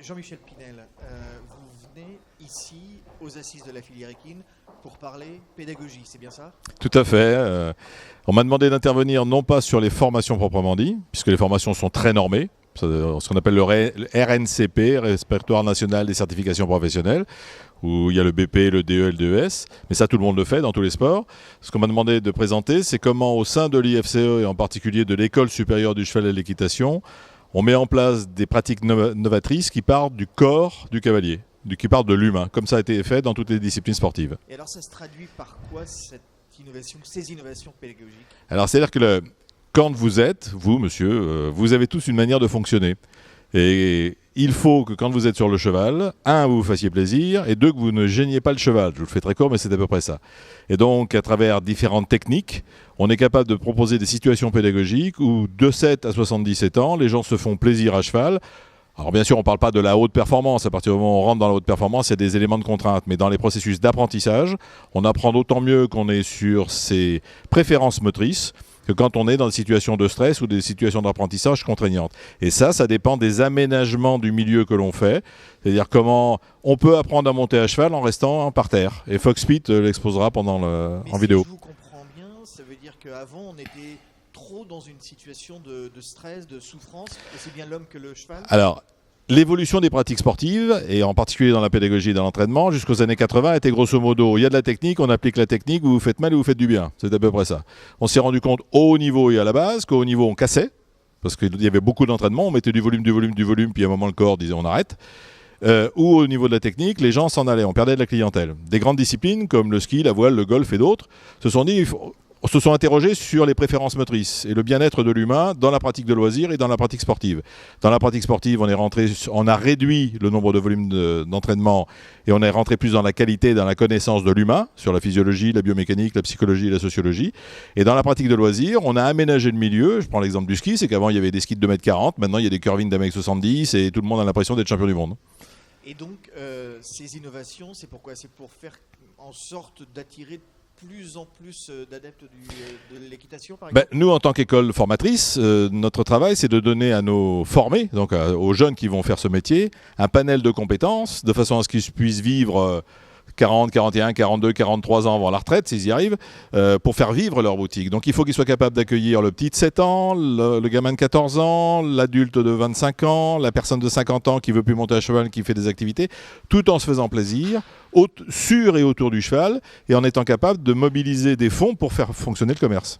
Jean-Michel Pinel, vous venez ici aux Assises de la filière équine pour parler pédagogie, c'est bien ça? Tout à fait. On m'a demandé d'intervenir non pas sur les formations proprement dit, puisque les formations sont très normées, ce qu'on appelle le RNCP, Répertoire National des Certifications Professionnelles, où il y a le BP, le DE et le DES, mais ça tout le monde le fait dans tous les sports. Ce qu'on m'a demandé de présenter, c'est comment au sein de l'IFCE et en particulier de l'École supérieure du cheval et de l'équitation, on met en place des pratiques novatrices qui partent du corps du cavalier, qui partent de l'humain, comme ça a été fait dans toutes les disciplines sportives. Et alors ça se traduit par quoi cette innovation, ces innovations pédagogiques? Alors c'est-à-dire que quand vous êtes, vous monsieur, vous avez tous une manière de fonctionner. Et il faut que quand vous êtes sur le cheval, un, vous vous fassiez plaisir, et deux, que vous ne gêniez pas le cheval. Je vous le fais très court, mais c'est à peu près ça. Et donc, à travers différentes techniques, on est capable de proposer des situations pédagogiques où, de 7 à 77 ans, les gens se font plaisir à cheval. Alors bien sûr, on ne parle pas de la haute performance. À partir du moment où on rentre dans la haute performance, il y a des éléments de contrainte. Mais dans les processus d'apprentissage, on apprend d'autant mieux qu'on est sur ses préférences motrices que quand on est dans des situations de stress ou des situations d'apprentissage contraignantes. Et ça dépend des aménagements du milieu que l'on fait, c'est-à-dire comment on peut apprendre à monter à cheval en restant par terre. Et Foxpit l'exposera en vidéo. Si je vous comprends bien, ça veut dire qu'avant, on était trop dans une situation de stress, de souffrance, et c'est bien l'homme que le cheval? Alors, l'évolution des pratiques sportives, et en particulier dans la pédagogie et dans l'entraînement, jusqu'aux années 80, était grosso modo, il y a de la technique, on applique la technique, vous faites mal et vous faites du bien. C'est à peu près ça. On s'est rendu compte au haut niveau et à la base qu'au haut niveau, on cassait, parce qu'il y avait beaucoup d'entraînement, on mettait du volume, puis à un moment le corps disait on arrête. Ou au niveau de la technique, les gens s'en allaient, on perdait de la clientèle. Des grandes disciplines comme le ski, la voile, le golf et d'autres se sont interrogés sur les préférences motrices et le bien-être de l'humain dans la pratique de loisirs et dans la pratique sportive. Dans la pratique sportive, on a réduit le nombre de volumes d'entraînement et on est rentré plus dans la qualité, dans la connaissance de l'humain, sur la physiologie, la biomécanique, la psychologie et la sociologie. Et dans la pratique de loisirs, on a aménagé le milieu. Je prends l'exemple du ski, c'est qu'avant il y avait des skis de 2,40 m, maintenant il y a des curvings d'1,70 m et tout le monde a l'impression d'être champion du monde. Et donc, ces innovations, c'est pourquoi? C'est pour faire en sorte d'attirer plus en plus d'adeptes de l'équitation, par exemple? Nous, en tant qu'école formatrice, notre travail, c'est de donner à nos formés, donc aux jeunes qui vont faire ce métier, un panel de compétences, de façon à ce qu'ils puissent vivre 40, 41, 42, 43 ans avant la retraite, s'ils y arrivent, pour faire vivre leur boutique. Donc il faut qu'ils soient capables d'accueillir le petit de 7 ans, le gamin de 14 ans, l'adulte de 25 ans, la personne de 50 ans qui veut plus monter à cheval, qui fait des activités, tout en se faisant plaisir, sur et autour du cheval, et en étant capable de mobiliser des fonds pour faire fonctionner le commerce.